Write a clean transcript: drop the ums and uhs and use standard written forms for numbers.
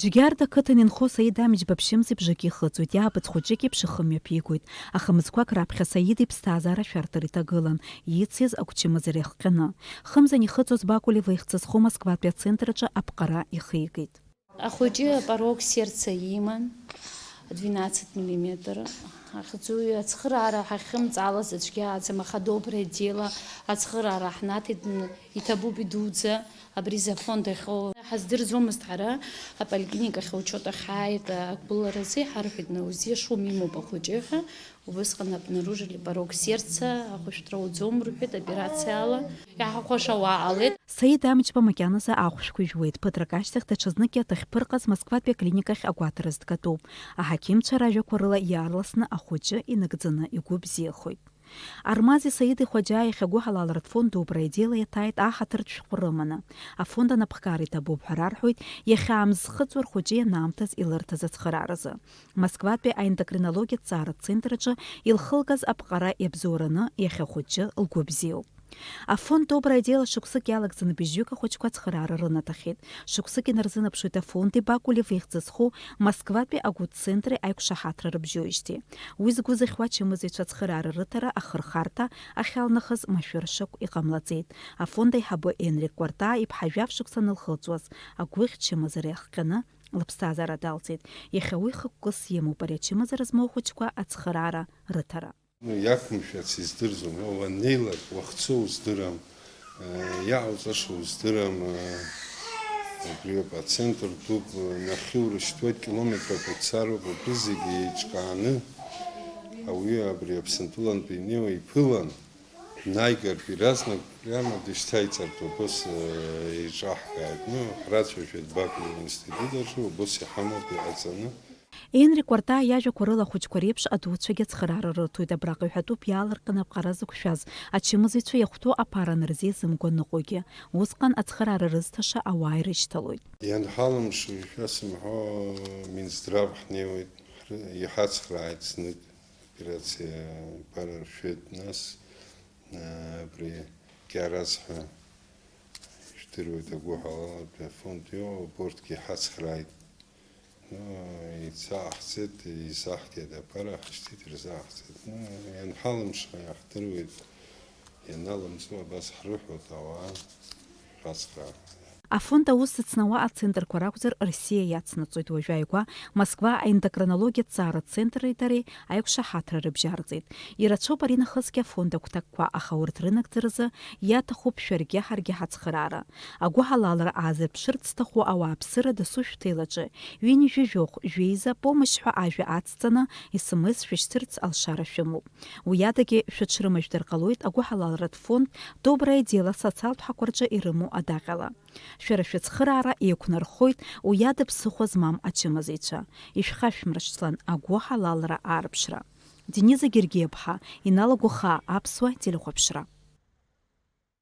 Џьгьарда ақыҭан инхо Саид амыџьба-ԥшьымза ибжаки ихыҵуеит, иаабыц хәыҷык еиԥш ихы мҩаԥигоит. Аха мызқәак раԥхьа Саид иԥсҭазаара шәарҭара иҭагылан, ицыз агәчымазара иахҟьаны. Хымзан ихыҵуаз Бакулева ихьӡызхо Москватәи ацентр аҿы аԥҟара ихигеит. Ахәыҷы порог сердца иман 12 мм. Ахьӡуҩ ацхыраара ҳахьымҵалаз аӡәгьы ааӡам, аха доброе дело ацхыраара ҳнаҭеит, иҭабуп идуӡӡа абри зафонд ахьоу. Ҳаздырӡомызт ҳара аполиклиника ахь учет ахьааит ақәбыларазы, иҳарҳәеит наузиа шум имоуп ахәыҷы ҳәа. Убысҟан обнаружили порог сердца, ахәышәтәра уӡом рҳәеит, операциала. Иаҳахәаша ауаа ҟалеит. Саид амыџьба макьаназы ахәшәқәа ижәуеит. Ԥыҭрак ашьҭахь даҽазнык дахьԥырҟаз Москватәи аклиникахь агәаҭараз дгатәуп. Аҳақьымцәа ражәақәа рыла иаарласны ахәыҷы инагӡаны игәы бзиахоит. Армази Саиди Хәаџьаа иахьагәы ҳалалратә фонд доброе дело иаҭааит аҳаҭыртә шәҟәы рыманы. Афонд анаԥхгара иҭабуп ҳәа рарҳәоит, иахьаамзхыҵуа рхәыҷы ианаамҭаз илырҭаз ацхырааразы. Москватәи аендокринологиатә ҭҵааратә центр аҿы илхылгаз аԥҟара иабзоураны иахьа ахәыҷы лгәы бзиоуп. Афонд доброе дело шықәсык иалагӡаны быжьҩык ахәыҷқәа ацхыраара рынаҭахьеит. Шықәсык инарзынаԥшуеит афонди Бакулева ихьӡызхо Москватәи агәыҭцентри аиқәшаҳаҭра рыбжьоижьҭеи. Уи згәы зыхьуа ачымазаҩцәа ацхыраара рыҭара ахырхарҭа ахьалнахыз машәыршақә иҟамлаӡеит. Афонд аиҳабы Енрик Кәартаа иԥҳа жәаф шықәса анылхыҵуаз агәыӷь чымазара иахҟьаны лыԥсҭазаара далҵит. Иахьа уи хықәкыс имоуп ари ачымазара змоу ахәыҷқәа ацхыраара рыҭара. Иақәымшәац издырӡом, уаннеилак уахцо уздырам, иаауҵаша уздырам, убриоуп ацентр дуп, нахьыура 7 километрак уцароуп, убри зегьы еиҿкааны ауаҩы абри Аԥсынтәылантәи инеиуа иԥылан, наигартә иаразнак прямо дышьҭаиҵартә убыс еиҿаҳкааит. Ҳрацәажәеит Бакулева институт аҿы, убыс иҳамоуп иҟаҵаны. Енрик Кәартаа иажәақәа рыла ахәыҷқәа реиԥш адуцәагьы ацхыраара рыҭоит. Абраҟа иҳәатәуп иаалырҟьаны аԥҟара зықәшәаз ачымазаҩцәа иахәҭоу аԥара нарзеизымго ныҟәогьы. Усҟан ацхыраара рызҭаша ауаа ирышьҭалоит. Ианҳалымшо ишәасымҳәо Минздрав ҳнеиуеит, иҳацхрааит знык операциа ԥара ршәеит, нас абри Кьараз ҳәа ишәдыруеит агәыҳалалатәи афонд борҭгьы иҳацхрааит. Ицаҳҵеит, исаҳҭеит аԥара, ҳашьҭит ирзаҳҵеит. Ианҳалымшо иахдыруеит, ианалымҵуа абас ҳрыҳәоит ауаа рацхраара. Афонд аус зыцнауа ацентрқәа ракәзар Рсиа иацнаҵоит. Уажәы ааигәа Москва аендокринологиатә ҭҵааратә центри дареи аиқәшаҳаҭра рыбжьарҵеит. Ирацәоуп ари нахысгьы афонд агәҭакқәа, аха урҭ рынагӡаразы иаҭахуп шәаргьы ҳаргьы ҳацхыраара. Агәы ҳалалра аазырԥшырц зҭаху ауааԥсыра дасу шәҭеилаҿы ҩынҩажәи жәохә жәеиза помощь ҳәа ажәа ацҵаны СМС шәышьҭырц алшара шәымоуп. Уи адагьы шәыҽрымажәдар ҟалоит агәы ҳалалратә фонд доброе дело социалтә ҳақәа рҿы ирымоу адаҟьала. Шәара шәыцхыраара еиқәнархоит уи ада ԥсыхәа змам ачымазаҩцәа. Ишәхашәмыршьҭлан агәы ҳалалра аарԥшра. Дениза Гергиев-ԥҳа, иналагәахаа аԥсуа телехәаԥшра.